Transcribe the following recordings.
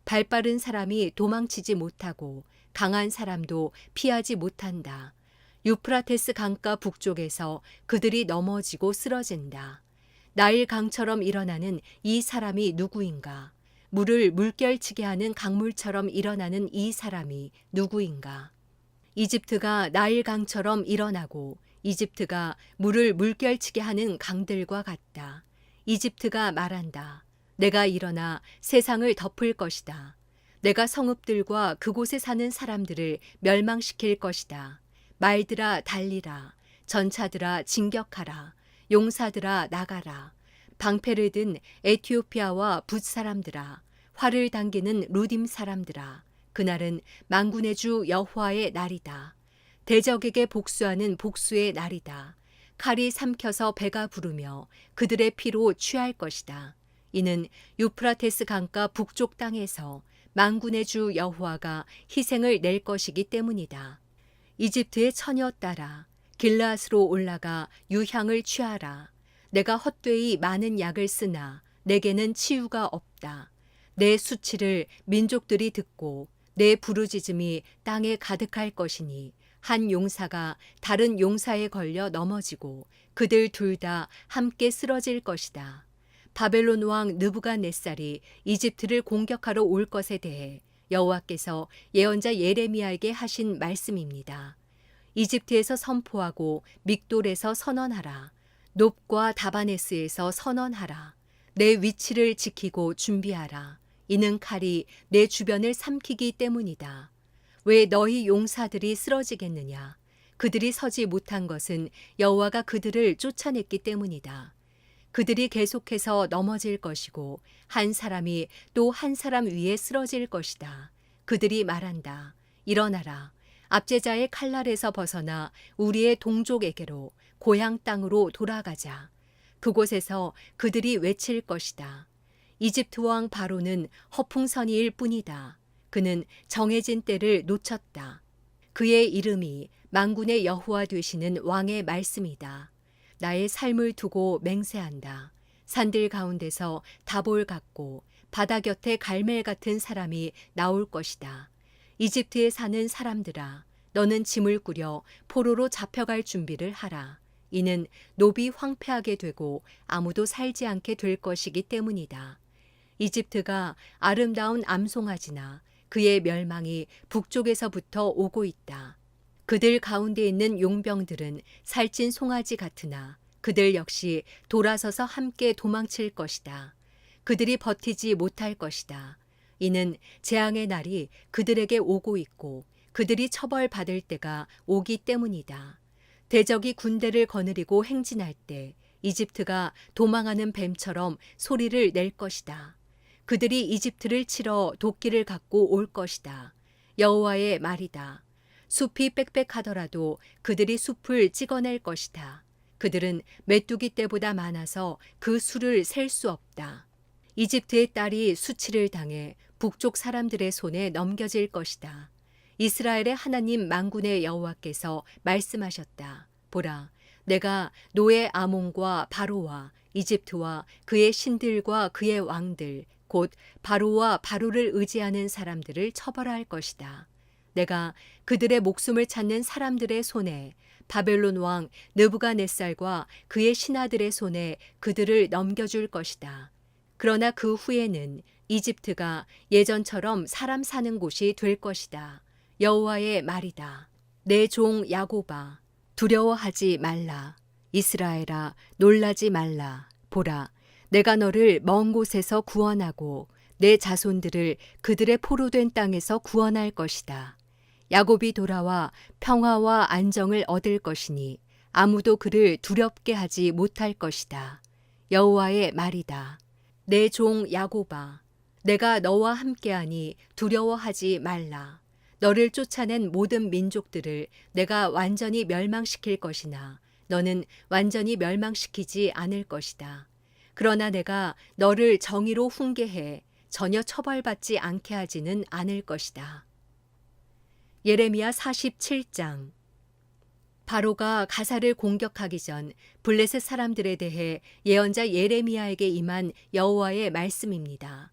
발빠른 사람이 도망치지 못하고 강한 사람도 피하지 못한다. 유프라테스 강가 북쪽에서 그들이 넘어지고 쓰러진다. 나일 강처럼 일어나는 이 사람이 누구인가? 물을 물결치게 하는 강물처럼 일어나는 이 사람이 누구인가? 이집트가 나일 강처럼 일어나고 이집트가 물을 물결치게 하는 강들과 같다. 이집트가 말한다. 내가 일어나 세상을 덮을 것이다. 내가 성읍들과 그곳에 사는 사람들을 멸망시킬 것이다. 말들아 달리라. 전차들아 진격하라. 용사들아 나가라. 방패를 든 에티오피아와 붓 사람들아. 활을 당기는 루딤 사람들아. 그날은 만군의 주 여호와의 날이다. 대적에게 복수하는 복수의 날이다. 칼이 삼켜서 배가 부르며 그들의 피로 취할 것이다. 이는 유프라테스 강가 북쪽 땅에서 만군의 주 여호와가 희생을 낼 것이기 때문이다. 이집트의 처녀 딸아, 길라앗으로 올라가 유향을 취하라. 내가 헛되이 많은 약을 쓰나 내게는 치유가 없다. 내 수치를 민족들이 듣고 내 부르짖음이 땅에 가득할 것이니 한 용사가 다른 용사에 걸려 넘어지고 그들 둘 다 함께 쓰러질 것이다. 바벨론 왕 느부갓네살이 이집트를 공격하러 올 것에 대해 여호와께서 예언자 예레미야에게 하신 말씀입니다. 이집트에서 선포하고 믹돌에서 선언하라. 놉과 다바네스에서 선언하라. 내 위치를 지키고 준비하라. 이는 칼이 내 주변을 삼키기 때문이다. 왜 너희 용사들이 쓰러지겠느냐? 그들이 서지 못한 것은 여호와가 그들을 쫓아냈기 때문이다. 그들이 계속해서 넘어질 것이고 한 사람이 또 한 사람 위에 쓰러질 것이다. 그들이 말한다. 일어나라. 압제자의 칼날에서 벗어나 우리의 동족에게로 고향 땅으로 돌아가자. 그곳에서 그들이 외칠 것이다. 이집트 왕 바로는 허풍선이일 뿐이다. 그는 정해진 때를 놓쳤다. 그의 이름이 만군의 여호와 되시는 왕의 말씀이다. 나의 삶을 두고 맹세한다. 산들 가운데서 다볼 같고 바다 곁에 갈멜 같은 사람이 나올 것이다. 이집트에 사는 사람들아, 너는 짐을 꾸려 포로로 잡혀갈 준비를 하라. 이는 노비 황폐하게 되고 아무도 살지 않게 될 것이기 때문이다. 이집트가 아름다운 암송아지나 그의 멸망이 북쪽에서부터 오고 있다. 그들 가운데 있는 용병들은 살찐 송아지 같으나 그들 역시 돌아서서 함께 도망칠 것이다. 그들이 버티지 못할 것이다. 이는 재앙의 날이 그들에게 오고 있고 그들이 처벌받을 때가 오기 때문이다. 대적이 군대를 거느리고 행진할 때 이집트가 도망하는 뱀처럼 소리를 낼 것이다. 그들이 이집트를 치러 도끼를 갖고 올 것이다. 여호와의 말이다. 숲이 빽빽하더라도 그들이 숲을 찍어낼 것이다. 그들은 메뚜기 떼보다 많아서 그 수를 셀 수 없다. 이집트의 딸이 수치를 당해 북쪽 사람들의 손에 넘겨질 것이다. 이스라엘의 하나님 만군의 여호와께서 말씀하셨다. 보라, 내가 노예 아몬과 바로와 이집트와 그의 신들과 그의 왕들, 곧 바로와 바로를 의지하는 사람들을 처벌할 것이다. 내가 그들의 목숨을 찾는 사람들의 손에 바벨론 왕 느부갓네살과 그의 신하들의 손에 그들을 넘겨줄 것이다. 그러나 그 후에는 이집트가 예전처럼 사람 사는 곳이 될 것이다. 여호와의 말이다. 내 종 야곱아, 두려워하지 말라. 이스라엘아, 놀라지 말라. 보라, 내가 너를 먼 곳에서 구원하고 내 자손들을 그들의 포로된 땅에서 구원할 것이다. 야곱이 돌아와 평화와 안정을 얻을 것이니 아무도 그를 두렵게 하지 못할 것이다. 여호와의 말이다. 내 종 야곱아, 내가 너와 함께하니 두려워하지 말라. 너를 쫓아낸 모든 민족들을 내가 완전히 멸망시킬 것이나 너는 완전히 멸망시키지 않을 것이다. 그러나 내가 너를 정의로 훈계해 전혀 처벌받지 않게 하지는 않을 것이다. 예레미야 47장. 바로가 가사를 공격하기 전 블레셋 사람들에 대해 예언자 예레미야에게 임한 여호와의 말씀입니다.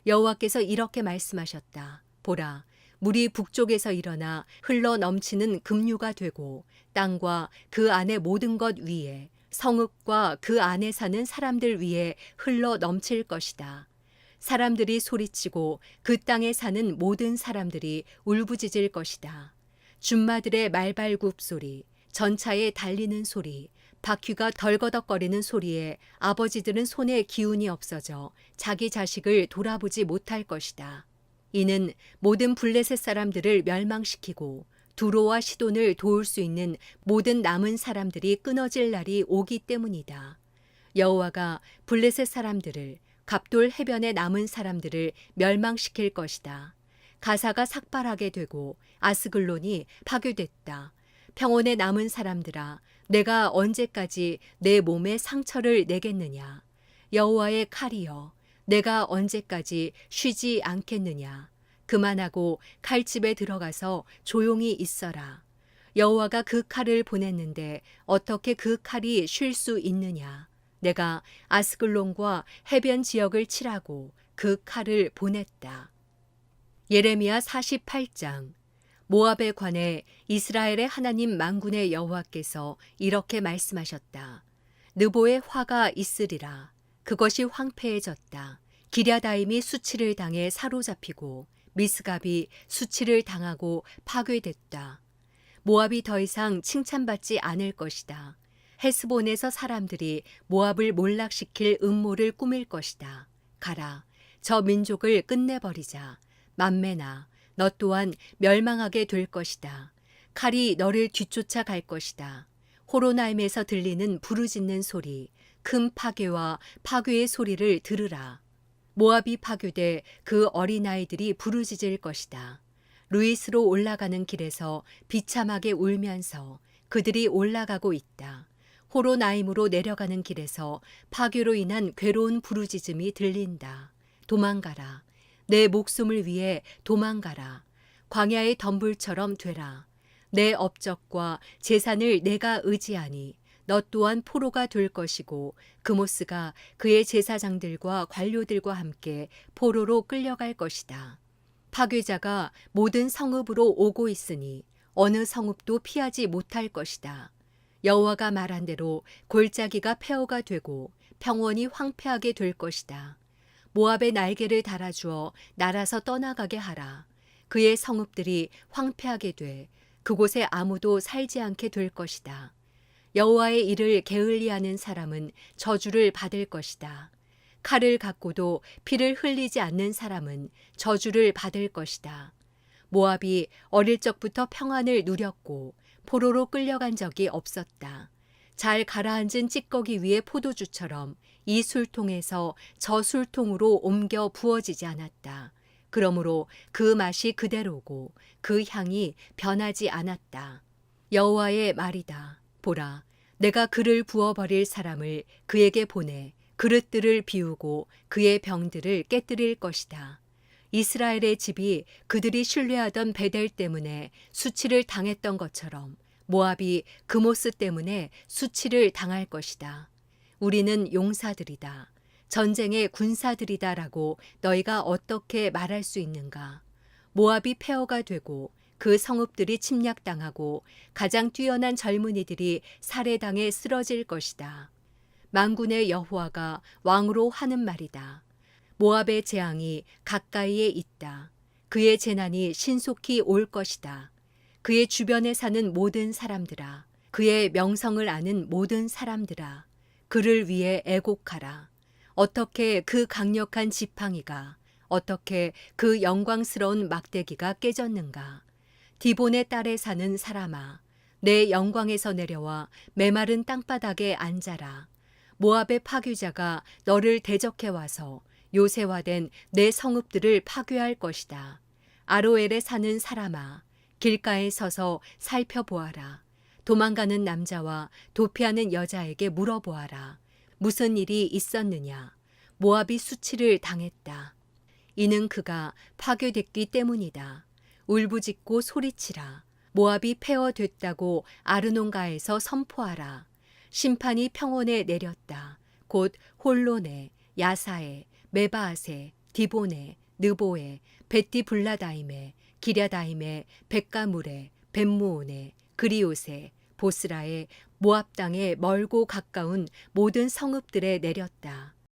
여호와께서 이렇게 말씀하셨다. 보라, 물이 북쪽에서 일어나 흘러 넘치는 급류가 되고 땅과 그 안의 모든 것 위에 성읍과 그 안에 사는 사람들 위에 흘러 넘칠 것이다. 사람들이 소리치고 그 땅에 사는 모든 사람들이 울부짖을 것이다. 준마들의 말발굽 소리, 전차에 달리는 소리, 바퀴가 덜거덕거리는 소리에 아버지들은 손에 기운이 없어져 자기 자식을 돌아보지 못할 것이다. 이는 모든 블레셋 사람들을 멸망시키고 두로와 시돈을 도울 수 있는 모든 남은 사람들이 끊어질 날이 오기 때문이다. 여호와가 블레셋 사람들을 갑돌 해변에 남은 사람들을 멸망시킬 것이다. 가사가 삭발하게 되고 아스글론이 파괴됐다. 평원에 남은 사람들아, 내가 언제까지 내 몸에 상처를 내겠느냐? 여호와의 칼이여, 내가 언제까지 쉬지 않겠느냐? 그만하고 칼집에 들어가서 조용히 있어라. 여호와가 그 칼을 보냈는데 어떻게 그 칼이 쉴 수 있느냐? 내가 아스글론과 해변 지역을 칠하고 그 칼을 보냈다. 예레미야 48장. 모압에 관해 이스라엘의 하나님 만군의 여호와께서 이렇게 말씀하셨다. 느보의 화가 있으리라. 그것이 황폐해졌다. 기랴다임이 수치를 당해 사로잡히고 미스갑이 수치를 당하고 파괴됐다. 모압이 더 이상 칭찬받지 않을 것이다. 헤스본에서 사람들이 모압을 몰락시킬 음모를 꾸밀 것이다. 가라, 저 민족을 끝내버리자. 만메나, 너 또한 멸망하게 될 것이다. 칼이 너를 뒤쫓아 갈 것이다. 호로나임에서 들리는 부르짖는 소리, 큰 파괴와 파괴의 소리를 들으라. 모압이 파괴돼 그 어린아이들이 부르짖을 것이다. 루이스로 올라가는 길에서 비참하게 울면서 그들이 올라가고 있다. 호로나임으로 내려가는 길에서 파괴로 인한 괴로운 부르짖음이 들린다. 도망가라. 내 목숨을 위해 도망가라. 광야의 덤불처럼 되라. 내 업적과 재산을 내가 의지하니 너 또한 포로가 될 것이고 그모스가 그의 제사장들과 관료들과 함께 포로로 끌려갈 것이다. 파괴자가 모든 성읍으로 오고 있으니 어느 성읍도 피하지 못할 것이다. 여호와가 말한 대로 골짜기가 폐허가 되고 평원이 황폐하게 될 것이다. 모압의 날개를 달아주어 날아서 떠나가게 하라. 그의 성읍들이 황폐하게 돼 그곳에 아무도 살지 않게 될 것이다. 여호와의 일을 게을리하는 사람은 저주를 받을 것이다. 칼을 갖고도 피를 흘리지 않는 사람은 저주를 받을 것이다. 모압이 어릴 적부터 평안을 누렸고 포로로 끌려간 적이 없었다. 잘 가라앉은 찌꺼기 위의 포도주처럼 이 술통에서 저 술통으로 옮겨 부어지지 않았다. 그러므로 그 맛이 그대로고 그 향이 변하지 않았다. 여호와의 말이다. 보라, 내가 그를 부어버릴 사람을 그에게 보내 그릇들을 비우고 그의 병들을 깨뜨릴 것이다. 이스라엘의 집이 그들이 신뢰하던 베델 때문에 수치를 당했던 것처럼 모압이 그모스 때문에 수치를 당할 것이다. 우리는 용사들이다. 전쟁의 군사들이다라고 너희가 어떻게 말할 수 있는가? 모압이 폐허가 되고 그 성읍들이 침략당하고 가장 뛰어난 젊은이들이 살해당해 쓰러질 것이다. 만군의 여호와가 왕으로 하는 말이다. 모압의 재앙이 가까이에 있다. 그의 재난이 신속히 올 것이다. 그의 주변에 사는 모든 사람들아, 그의 명성을 아는 모든 사람들아, 그를 위해 애곡하라. 어떻게 그 강력한 지팡이가, 어떻게 그 영광스러운 막대기가 깨졌는가. 디본의 딸에 사는 사람아, 내 영광에서 내려와 메마른 땅바닥에 앉아라. 모압의 파괴자가 너를 대적해 와서 요새화된 내 성읍들을 파괴할 것이다. 아로엘에 사는 사람아, 길가에 서서 살펴보아라. 도망가는 남자와 도피하는 여자에게 물어보아라. 무슨 일이 있었느냐? 모압이 수치를 당했다. 이는 그가 파괴됐기 때문이다. 울부짖고 소리치라. 모압이 폐허됐다고 아르논가에서 선포하라. 심판이 평원에 내렸다. 곧 홀론에, 야사에, 메바앗에, 디본에, 느보에, 벳디블라다임에, 기랴다임에, 벳가물에, 벳무온에, 그리옷에, 보스라에, 모압 땅에 멀고 가까운 모든 성읍들에 내렸다.